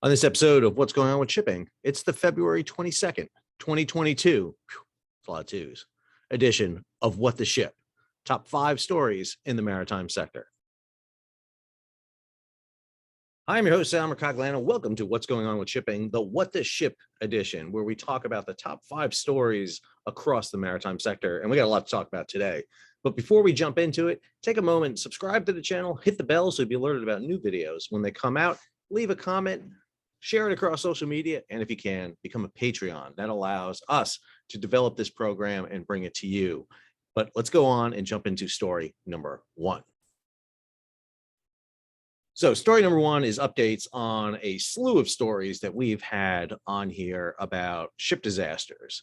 On this episode of What's Going On with Shipping, it's the February 22nd, 2022, a lot of twos, edition of What the Ship, top 5 stories in the maritime sector. I'm your host, Sal Mercoglano. Welcome to What's Going On with Shipping, the What the Ship edition, where we talk about the top 5 stories across the maritime sector. And we got a lot to talk about today. But before we jump into it, take a moment, subscribe to the channel, hit the bell so you'll be alerted about new videos when they come out, leave a comment, share it across social media, and if you can, become a Patreon. That allows us to develop this program and bring it to you. But let's go on and jump into story number 1. So story number 1 is updates on a slew of stories that we've had on here about ship disasters.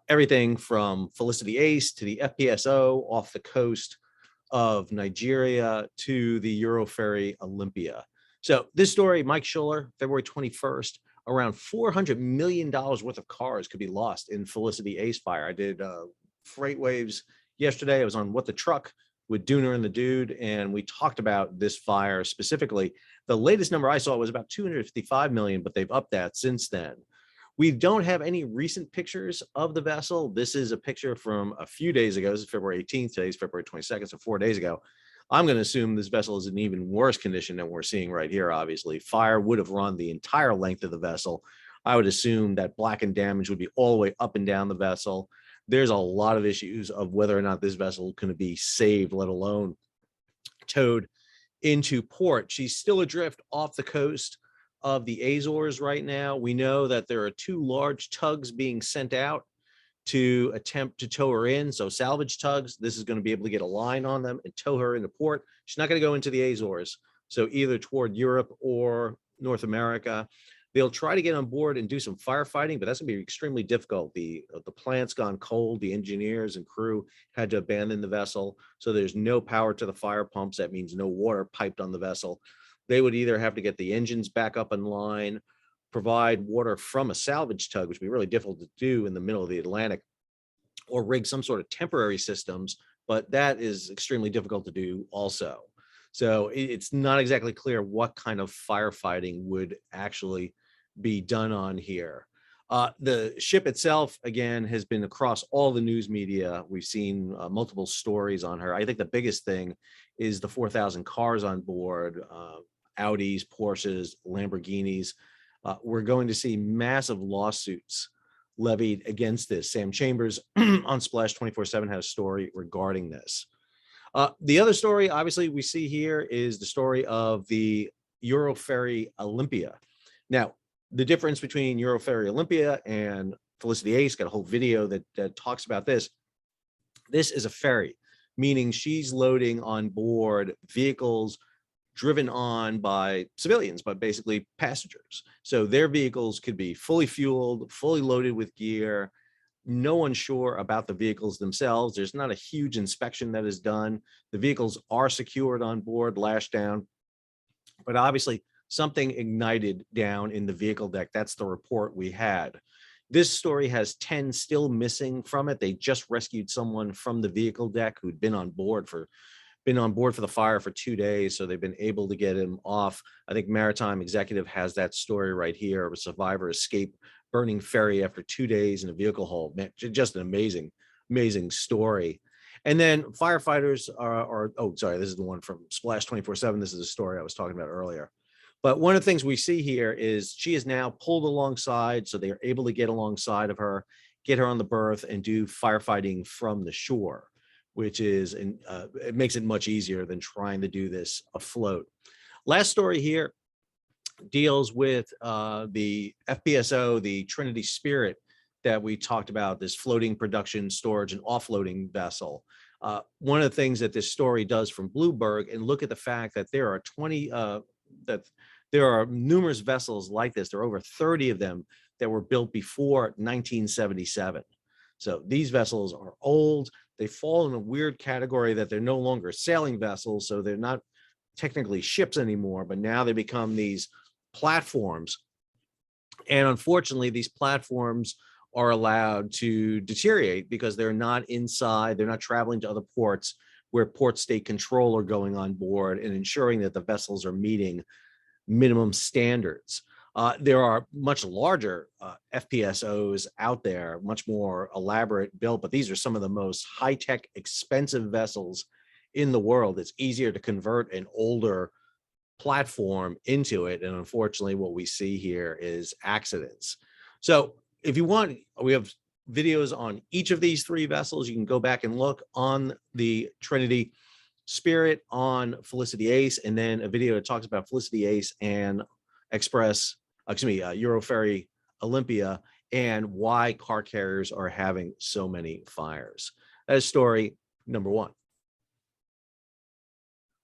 Everything from Felicity Ace to the FPSO off the coast of Nigeria to the Euroferry Olympia. So this story, Mike Schuller, February 21st, around $400 million worth of cars could be lost in Felicity Ace fire. I did Freight Waves yesterday. I was on What the Truck with Dooner and the Dude, and we talked about this fire specifically. The latest number I saw was about 255 million, but they've upped that since then. We don't have any recent pictures of the vessel. This is a picture from a few days ago. This is February 18th. Today's February 22nd, so 4 days ago. I'm going to assume this vessel is in even worse condition than we're seeing right here, obviously. Fire would have run the entire length of the vessel. I would assume that blackened damage would be all the way up and down the vessel. There's a lot of issues of whether or not this vessel can be saved, let alone towed into port. She's still adrift off the coast of the Azores right now. We know that there are 2 large tugs being sent out to attempt to tow her in. So salvage tugs, this is going to be able to get a line on them and tow her into port. She's not going to go into the Azores. So either toward Europe or North America. They'll try to get on board and do some firefighting, but that's going to be extremely difficult. The plant's gone cold. The engineers and crew had to abandon the vessel. So there's no power to the fire pumps. That means no water piped on the vessel. They would either have to get the engines back up in line, provide water from a salvage tug, which would be really difficult to do in the middle of the Atlantic, or rig some sort of temporary systems, but that is extremely difficult to do also. So it's not exactly clear what kind of firefighting would actually be done on here. The ship itself, again, has been across all the news media. We've seen multiple stories on her. I think the biggest thing is the 4,000 cars on board, Audis, Porsches, Lamborghinis. We're going to see massive lawsuits levied against this. Sam Chambers on Splash 24/7 had a story regarding this. The other story, obviously, we see here is the story of the Euroferry Olympia. Now, the difference between Euroferry Olympia and Felicity Ace, got a whole video that talks about this. This is a ferry, meaning she's loading on board vehicles driven on by civilians, but basically passengers. So their vehicles could be fully fueled, fully loaded with gear. No one's sure about the vehicles themselves. There's not a huge inspection that is done. The vehicles are secured on board, lashed down, but obviously something ignited down in the vehicle deck. That's the report we had. This story has 10 still missing from it. They just rescued someone from the vehicle deck who'd been on board for the fire for 2 days, so they've been able to get him off. I think Maritime Executive has that story right here of a survivor escape burning ferry after 2 days in a vehicle hold. Man, just an amazing story. And then firefighters this is the one from Splash 24/7. This is a story I was talking about earlier. But one of the things we see here is she is now pulled alongside, so they are able to get alongside of her, get her on the berth, and do firefighting from the shore, which is, it makes it much easier than trying to do this afloat. Last story here deals with the FPSO, the Trinity Spirit that we talked about, this floating production, storage, and offloading vessel. One of the things that this story does from Bloomberg, and look at the fact that there are numerous vessels like this. There are over 30 of them that were built before 1977. So these vessels are old. They fall in a weird category that they're no longer sailing vessels, so they're not technically ships anymore, but now they become these platforms. And unfortunately, these platforms are allowed to deteriorate because they're not inside, they're not traveling to other ports where port state control are going on board and ensuring that the vessels are meeting minimum standards. There are much larger FPSOs out there, much more elaborate built, but these are some of the most high-tech, expensive vessels in the world. It's easier to convert an older platform into it. And unfortunately, what we see here is accidents. So if you want, we have videos on each of these three vessels. You can go back and look on the Trinity, Spirit, on Felicity Ace, and then a video that talks about Felicity Ace and Euroferry Olympia, and why car carriers are having so many fires. That is story number one.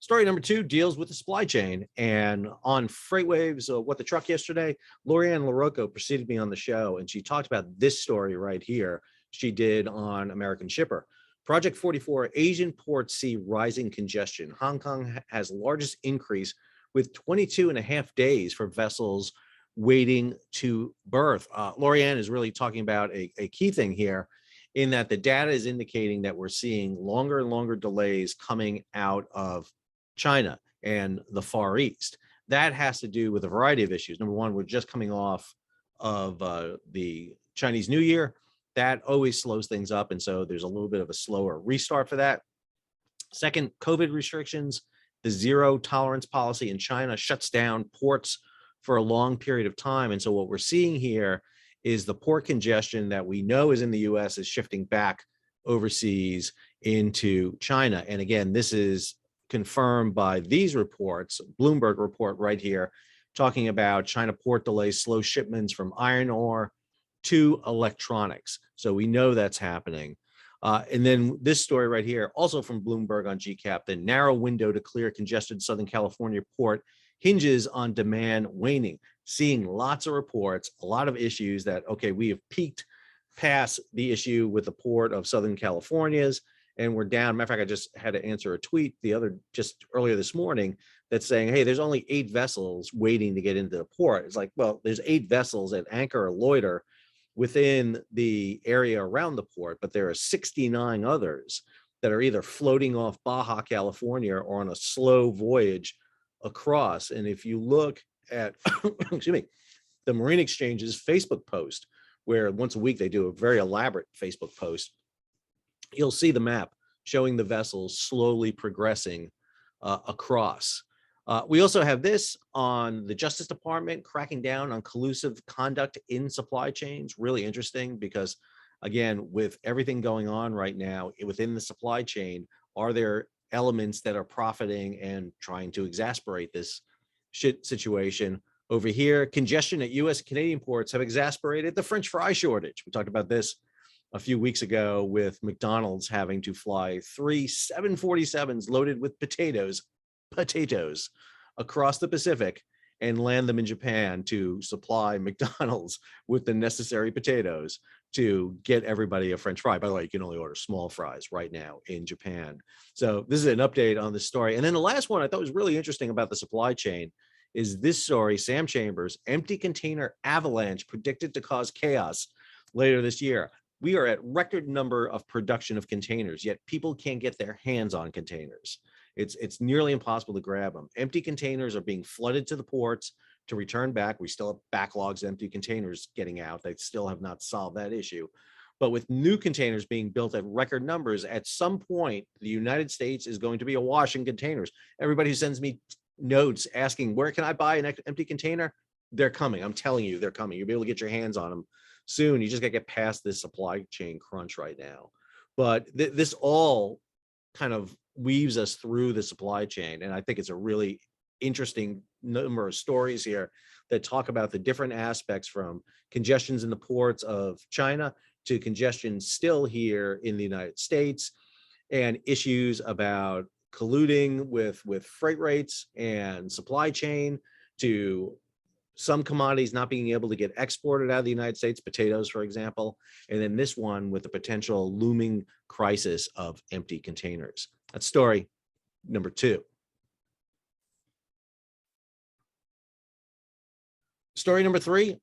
Story number two deals with the supply chain, and on FreightWaves, What the Truck yesterday, Lorianne LaRocco preceded me on the show, and she talked about this story right here. She did on American Shipper. Project 44, Asian ports see rising congestion. Hong Kong has largest increase with 22 and a half days for vessels waiting to berth. Lorianne is really talking about a key thing here, in that the data is indicating that we're seeing longer and longer delays coming out of China and the Far East. That has to do with a variety of issues. Number one, we're just coming off of the Chinese New Year. That always slows things up, and so there's a little bit of a slower restart for that. Second, COVID restrictions. The zero tolerance policy in China shuts down ports for a long period of time. And so what we're seeing here is the port congestion that we know is in the US is shifting back overseas into China. And again, this is confirmed by these reports, Bloomberg report right here, talking about China port delays, slow shipments from iron ore to electronics. So we know that's happening. And then this story right here, also from Bloomberg on GCAP, the narrow window to clear congested Southern California port hinges on demand waning. Seeing lots of reports, a lot of issues that, okay, we have peaked past the issue with the port of Southern California's, and we're down. Matter of fact, I just had to answer a tweet just earlier this morning that's saying, hey, there's only 8 vessels waiting to get into the port. It's like, well, there's 8 vessels at anchor or loiter within the area around the port, but there are 69 others that are either floating off Baja California or on a slow voyage across. And if you look at, excuse me, the Marine Exchange's Facebook post, where once a week they do a very elaborate Facebook post, you'll see the map showing the vessels slowly progressing across. We also have this on the Justice Department cracking down on collusive conduct in supply chains. Really interesting because, again, with everything going on right now within the supply chain, are there elements that are profiting and trying to exasperate this situation? Over here, congestion at U.S. and Canadian ports have exacerbated the French fry shortage. We talked about this a few weeks ago with McDonald's having to fly 3 747s loaded with potatoes across the Pacific and land them in Japan to supply McDonald's with the necessary potatoes to get everybody a French fry. By the way, you can only order small fries right now in Japan. So this is an update on the story. And then the last one I thought was really interesting about the supply chain is this story, Sam Chambers, empty container avalanche predicted to cause chaos later this year. We are at record number of production of containers, yet people can't get their hands on containers. It's nearly impossible to grab them. Empty containers are being flooded to the ports to return back. We still have backlogs of empty containers getting out. They still have not solved that issue. But with new containers being built at record numbers, at some point, the United States is going to be awash in containers. Everybody who sends me notes asking, where can I buy an empty container? They're coming. I'm telling you, they're coming. You'll be able to get your hands on them soon. You just got to get past this supply chain crunch right now. But this all kind of weaves us through the supply chain. And I think it's a really interesting number of stories here that talk about the different aspects, from congestions in the ports of China to congestion still here in the United States, and issues about colluding with freight rates and supply chain, to some commodities not being able to get exported out of the United States, potatoes, for example, and then this one with the potential looming crisis of empty containers. That's story number 2. Story number 3,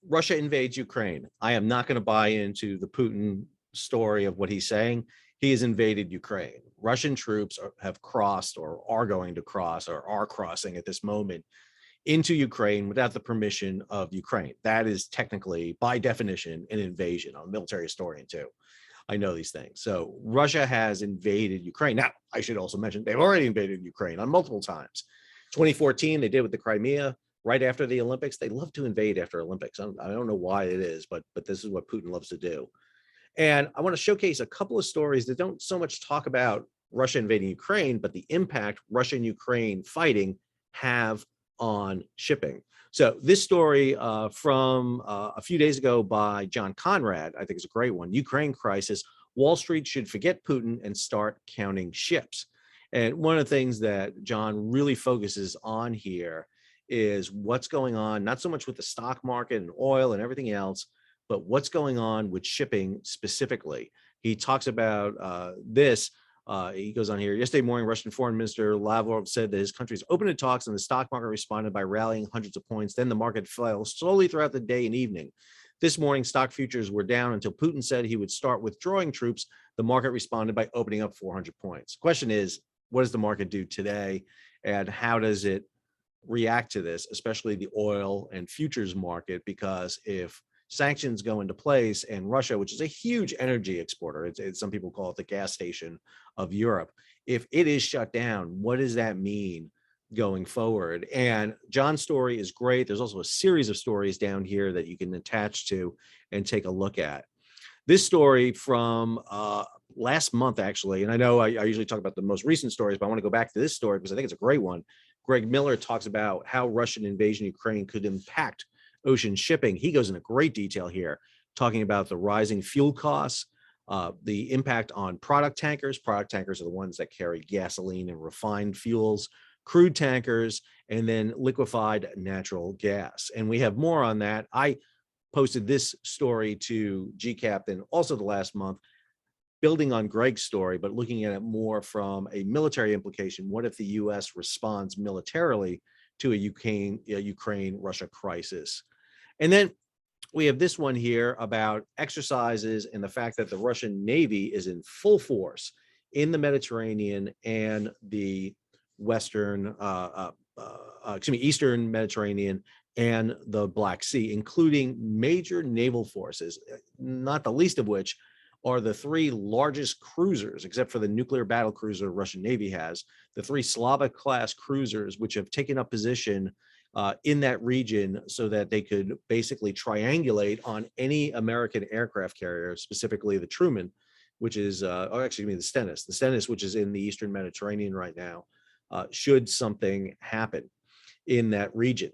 Russia invades Ukraine. I am not going to buy into the Putin story of what he's saying. He has invaded Ukraine. Russian troops have crossed, or are going to cross, or are crossing at this moment into Ukraine without the permission of Ukraine. That is technically, by definition, an invasion. I'm a military historian too. I know these things. So Russia has invaded Ukraine. Now, I should also mention they've already invaded Ukraine on multiple times. 2014, they did with the Crimea right after the Olympics. They love to invade after Olympics. I don't know why it is, but this is what Putin loves to do. And I want to showcase a couple of stories that don't so much talk about Russia invading Ukraine, but the impact Russia and Ukraine fighting have on shipping. So this story from a few days ago by John Conrad, I think is a great one. Ukraine crisis, Wall Street should forget Putin and start counting ships. And one of the things that John really focuses on here is what's going on, not so much with the stock market and oil and everything else, but what's going on with shipping specifically. He talks about this. He goes on here. Yesterday morning, Russian Foreign Minister Lavrov said that his country is open to talks, and the stock market responded by rallying hundreds of points. Then the market fell slowly throughout the day and evening. This morning, stock futures were down until Putin said he would start withdrawing troops. The market responded by opening up 400 points. Question is, what does the market do today, and how does it react to this, especially the oil and futures market? Because if sanctions go into place and Russia, which is a huge energy exporter, it's some people call it the gas station of Europe, if it is shut down, what does that mean going forward? And John's story is great. There's also a series of stories down here that you can attach to and take a look at. This story from last month, actually, and I know I usually talk about the most recent stories, but I want to go back to this story because I think it's a great one. Greg Miller talks about how Russian invasion of Ukraine could impact ocean shipping. He goes into great detail here, talking about the rising fuel costs, the impact on product tankers. Product tankers are the ones that carry gasoline and refined fuels, crude tankers, and then liquefied natural gas. And we have more on that. I posted this story to GCAP and also the last month, building on Greg's story, but looking at it more from a military implication. What if the U.S. responds militarily to a Ukraine-Russia crisis? And then we have this one here about exercises and the fact that the Russian Navy is in full force in the Mediterranean and the Eastern Mediterranean and the Black Sea, including major naval forces, not the least of which are the three largest cruisers, except for the nuclear battle cruiser Russian Navy has, the three Slava-class cruisers, which have taken up position in that region so that they could basically triangulate on any American aircraft carrier, specifically the Truman, which is, the Stennis, which is in the Eastern Mediterranean right now, should something happen in that region.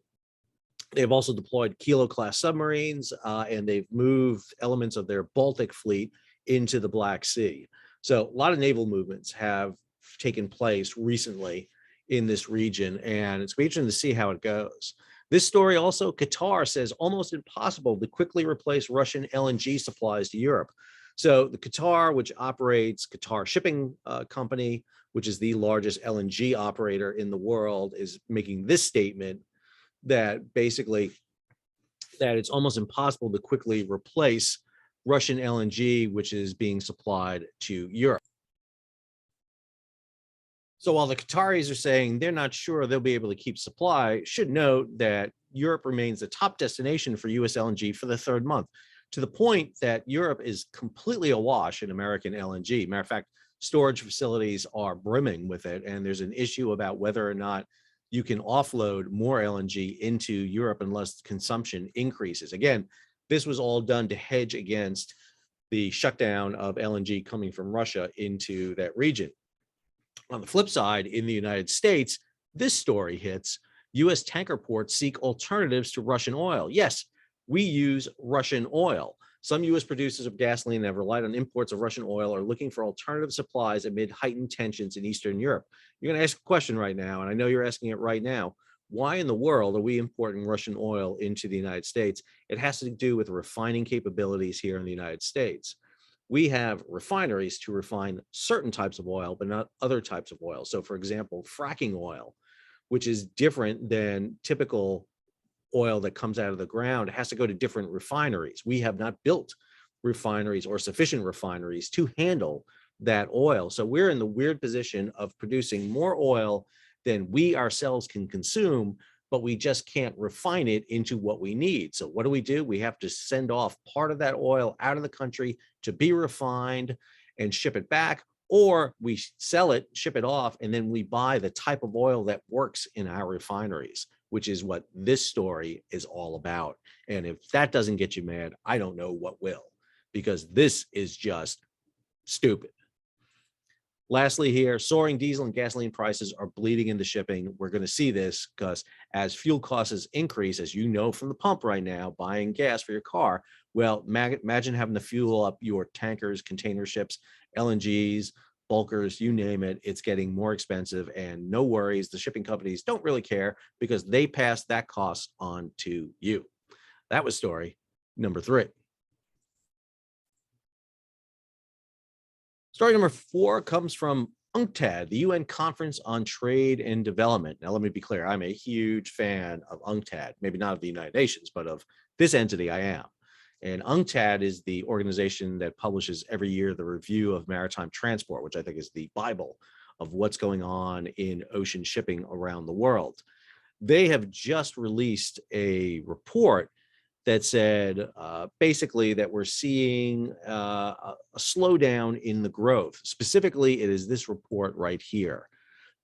They've also deployed Kilo-class submarines, and they've moved elements of their Baltic fleet into the Black Sea. So a lot of naval movements have taken place recently in this region, and it's going to be interesting to see how it goes. This story also, Qatar says almost impossible to quickly replace Russian LNG supplies to Europe. So the Qatar, which operates Qatar Shipping Company, which is the largest LNG operator in the world, is making this statement that basically that it's almost impossible to quickly replace Russian LNG, which is being supplied to Europe. So while the Qataris are saying they're not sure they'll be able to keep supply, should note that Europe remains the top destination for US LNG for the third month, to the point that Europe is completely awash in American LNG. Matter of fact, storage facilities are brimming with it, and there's an issue about whether or not you can offload more LNG into Europe unless consumption increases. Again, this was all done to hedge against the shutdown of LNG coming from Russia into that region. On the flip side, in the United States, this story hits. U.S. tanker ports seek alternatives to Russian oil. Yes, we use Russian oil. Some U.S. producers of gasoline that have relied on imports of Russian oil are looking for alternative supplies amid heightened tensions in Eastern Europe. You're going to ask a question right now, and I know you're asking it right now. Why in the world are we importing Russian oil into the United States? It has to do with refining capabilities here in the United States. We have refineries to refine certain types of oil, but not other types of oil. So, for example, fracking oil, which is different than typical oil that comes out of the ground, has to go to different refineries. We have not built refineries or sufficient refineries to handle that oil. So we're in the weird position of producing more oil than we ourselves can consume, but we just can't refine it into what we need. So what do? We have to send off part of that oil out of the country to be refined and ship it back, or we sell it, ship it off, and then we buy the type of oil that works in our refineries, which is what this story is all about. And if that doesn't get you mad, I don't know what will, because this is just stupid. Lastly here, soaring diesel and gasoline prices are bleeding into shipping. We're going to see this because as fuel costs increase, as you know from the pump right now, buying gas for your car, well, imagine having to fuel up your tankers, container ships, LNGs, bulkers, you name it. It's getting more expensive, and no worries. The shipping companies don't really care because they pass that cost on to you. That was story number 3. Story number 4 comes from UNCTAD, the UN Conference on Trade and Development. Now, let me be clear. I'm a huge fan of UNCTAD, maybe not of the United Nations, but of this entity I am. And UNCTAD is the organization that publishes every year the review of maritime transport, which I think is the Bible of what's going on in ocean shipping around the world. They have just released a report that said basically that we're seeing a slowdown in the growth. Specifically, it is this report right here,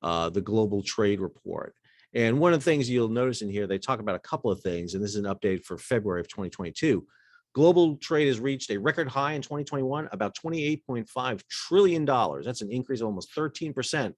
the Global Trade Report. And one of the things you'll notice in here, they talk about a couple of things, and this is an update for February of 2022. Global trade has reached a record high in 2021, about $28.5 trillion. That's an increase of almost 13%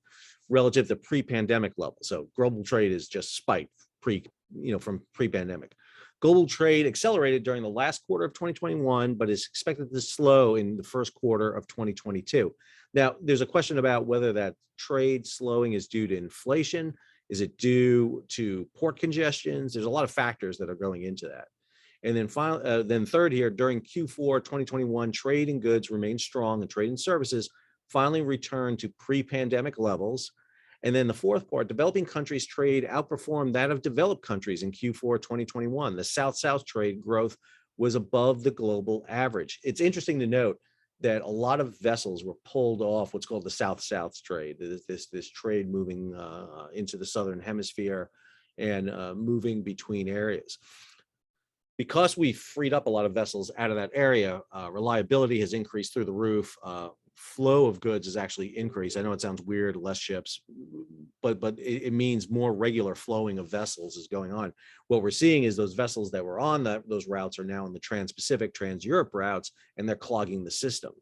relative to pre-pandemic levels. So global trade is just spiked from pre-pandemic. Global trade accelerated during the last quarter of 2021, but is expected to slow in the first quarter of 2022. Now, there's a question about whether that trade slowing is due to inflation. Is it due to port congestions? There's a lot of factors that are going into that. And then third here, during Q4 2021, trade in goods remained strong, and trade in services finally returned to pre-pandemic levels. And then the fourth part, developing countries' trade outperformed that of developed countries in Q4 2021. The South-South trade growth was above the global average. It's interesting to note that a lot of vessels were pulled off what's called the South-South trade, this trade moving into the Southern Hemisphere and moving between areas. Because we freed up a lot of vessels out of that area, reliability has increased through the roof. Flow of goods has actually increased. I know it sounds weird, less ships, but it means more regular flowing of vessels is going on. What we're seeing is those vessels that were on those routes are now on the Trans-Pacific, Trans-Europe routes, and they're clogging the system.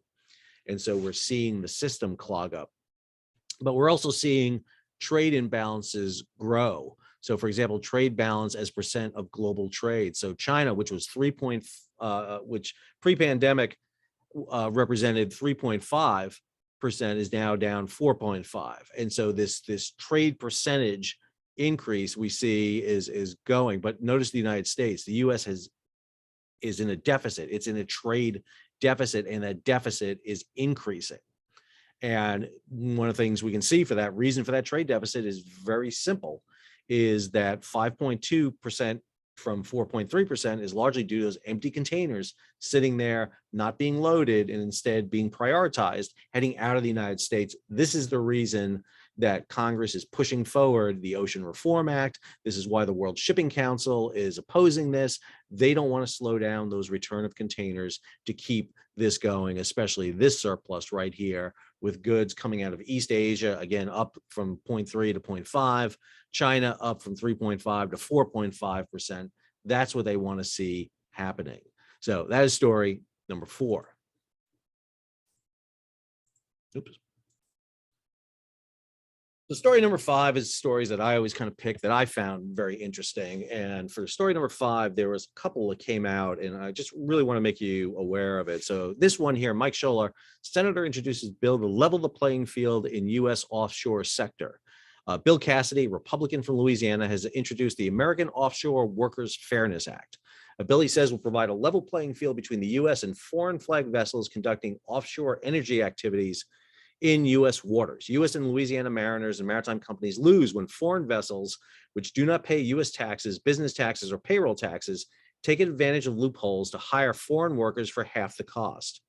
And so we're seeing the system clog up. But we're also seeing trade imbalances grow. So, for example, trade balance as percent of global trade. So China, which was which pre-pandemic represented 3.5%, is now down 4.5. And so this trade percentage increase we see is going. But notice the United States, the U.S. is in a deficit. It's in a trade deficit, and that deficit is increasing. And one of the things we can see for that reason for that trade deficit is very simple, is that 5.2% from 4.3% is largely due to those empty containers sitting there, not being loaded, and instead being prioritized, heading out of the United States. This is the reason that Congress is pushing forward the Ocean Reform Act. This is why the World Shipping Council is opposing this. They don't want to slow down those return of containers to keep this going, especially this surplus right here, with goods coming out of East Asia, again, up from 0.3 to 0.5, China up from 3.5 to 4.5%. That's what they want to see happening. So that is story number 4. Oops. So story number 5 is stories that I always kind of pick that I found very interesting. And for story number 5, there was a couple that came out, and I just really want to make you aware of it. So this one here, Mike Scholar, Senator introduces bill to level the playing field in U.S. offshore sector. Bill Cassidy, Republican from Louisiana, has introduced the American Offshore Workers Fairness Act. A bill, he says, will provide a level playing field between the U.S. and foreign flag vessels conducting offshore energy activities in U.S. waters. U.S. and Louisiana mariners and maritime companies lose when foreign vessels, which do not pay U.S. taxes, business taxes, or payroll taxes, take advantage of loopholes to hire foreign workers for half the cost.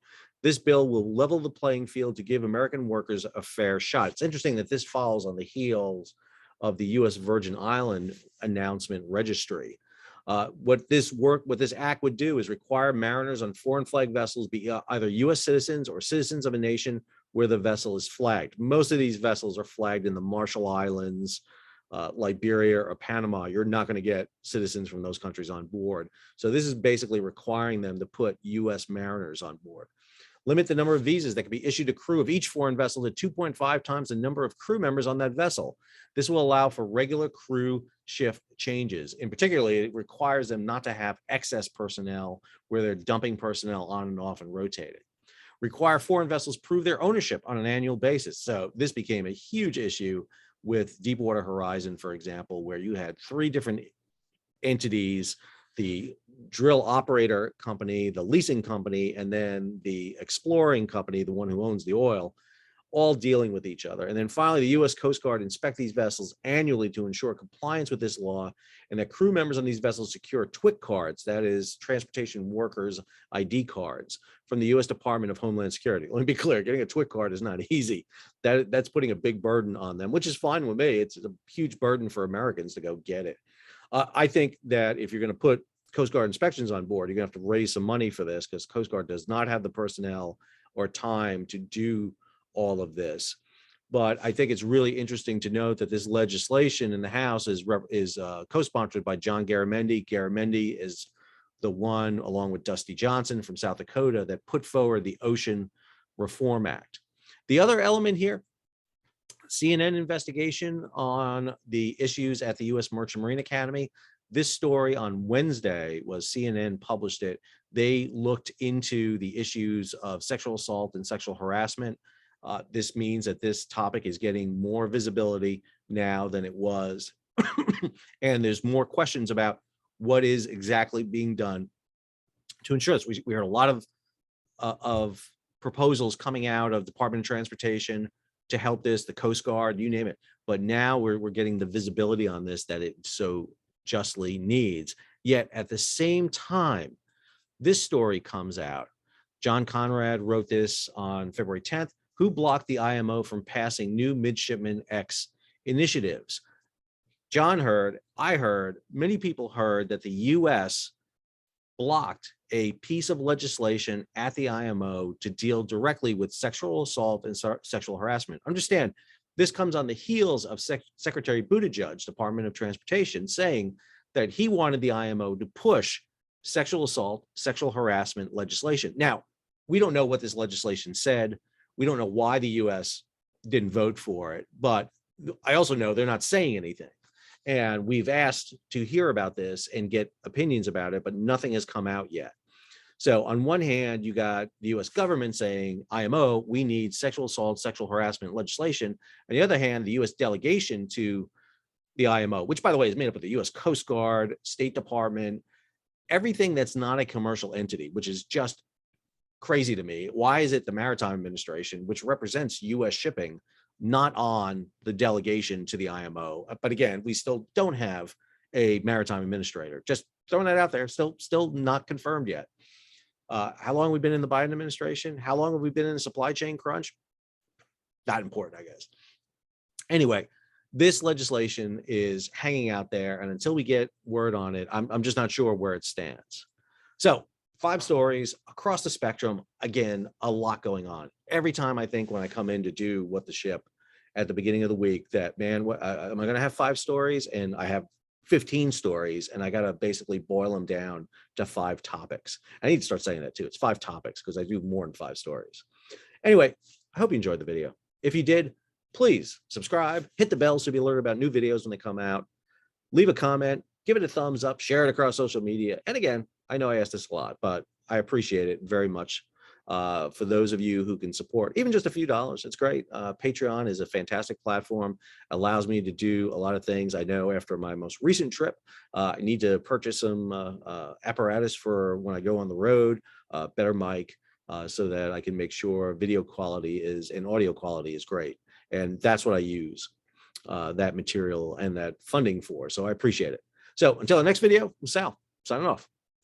This bill will level the playing field to give American workers a fair shot. It's interesting that this follows on the heels of the U.S. Virgin Island announcement registry. What this act would do is require mariners on foreign flag vessels be either U.S. citizens or citizens of a nation where the vessel is flagged. Most of these vessels are flagged in the Marshall Islands, Liberia, or Panama. You're not going to get citizens from those countries on board. So this is basically requiring them to put U.S. mariners on board. Limit the number of visas that can be issued to crew of each foreign vessel to 2.5 times the number of crew members on that vessel. This will allow for regular crew shift changes. In particular, it requires them not to have excess personnel where they're dumping personnel on and off and rotating. Require foreign vessels prove their ownership on an annual basis. So this became a huge issue with Deepwater Horizon, for example, where you had 3 different entities: the drill operator company, the leasing company, and then the exploring company, the one who owns the oil, all dealing with each other. And then finally, the U.S. Coast Guard inspect these vessels annually to ensure compliance with this law, and that crew members on these vessels secure TWIC cards, that is Transportation Workers ID cards, from the U.S. Department of Homeland Security. Let me be clear, getting a TWIC card is not easy. That's putting a big burden on them, which is fine with me. It's a huge burden for Americans to go get it. I think that if you're going to put Coast Guard inspections on board, you're going to have to raise some money for this, because Coast Guard does not have the personnel or time to do all of this. But I think it's really interesting to note that this legislation in the House is co-sponsored by John Garamendi. Garamendi is the one, along with Dusty Johnson from South Dakota, that put forward the Ocean Reform Act. The other element here, CNN investigation on the issues at the U.S. Merchant Marine Academy. This story on Wednesday was CNN published it. They looked into the issues of sexual assault and sexual harassment. This means that this topic is getting more visibility now than it was. And there's more questions about what is exactly being done to ensure this. We heard a lot of proposals coming out of the Department of Transportation to help this, the Coast Guard, you name it. But now we're getting the visibility on this that it so justly needs. Yet at the same time, this story comes out. John Conrad wrote this on February 10th. Who blocked the IMO from passing new Midshipman X initiatives? John heard, I heard, many people heard that the U.S. blocked a piece of legislation at the IMO to deal directly with sexual assault and sexual harassment. Understand, this comes on the heels of Secretary Buttigieg, Department of Transportation, saying that he wanted the IMO to push sexual assault, sexual harassment legislation. Now, we don't know what this legislation said. We don't know why the U.S. didn't vote for it, but I also know they're not saying anything. And we've asked to hear about this and get opinions about it, but nothing has come out yet. So on one hand, you got the U.S. government saying, IMO, we need sexual assault, sexual harassment legislation. On the other hand, the U.S. delegation to the IMO, which, by the way, is made up of the U.S. Coast Guard, State Department, everything that's not a commercial entity, which is just crazy to me. Why is it the Maritime Administration, which represents U.S. shipping, not on the delegation to the IMO? But again, we still don't have a maritime administrator. Just throwing that out there, still not confirmed yet. How long have we been in the Biden administration? How long have we been in a supply chain crunch? Not important, I guess. Anyway, this legislation is hanging out there, and until we get word on it, I'm just not sure where it stands. So 5 stories across the spectrum. Again, a lot going on. Every time I think when I come in to do What the Ship at the beginning of the week that, man, what, am I going to have 5 stories? And I have 15 stories, and I got to basically boil them down to 5 topics. I need to start saying that too. It's 5 topics because I do more than 5 stories. Anyway, I hope you enjoyed the video. If you did, please subscribe, hit the bell so you'll be alerted about new videos when they come out. Leave a comment, give it a thumbs up, share it across social media. And again, I know I ask this a lot, but I appreciate it very much. For those of you who can support even just a few dollars, it's great. Patreon is a fantastic platform, allows me to do a lot of things. I know after my most recent trip, I need to purchase some apparatus for when I go on the road, better mic, so that I can make sure video quality is and audio quality is great. And that's what I use that material and that funding for. So I appreciate it. So until the next video, I'm Sal, signing off.